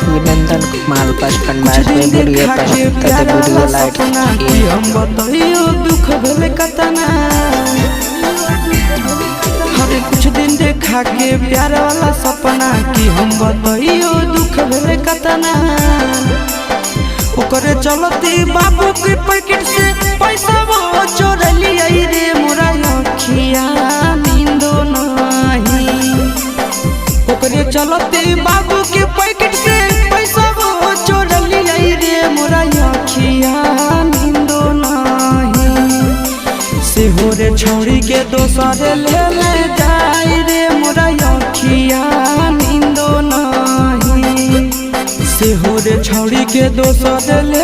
अभिनंदन माल 55 में वीडियो पसंद तते वीडियो लाइक कीजिए। हम बताइयो दुख भेले कतना हर कुछ दिन देखा के प्यार वाला सपना कि हम बताइयो दुख भेले कतना ओकरे चलती बाबू के पैकेट से पैसा वो चोर लिया रे मोरा अखिया नींदो नहीं ओकरे चलती बाबू के पैकेट से पैसा वो चोर लिया रे मोरा अखिया नींदो नहीं से हो रे छोड़ी के दोसर ले ले जाई रे मोरा अखिया नींदो नहीं से हो रे छोड़ी के दोसर ले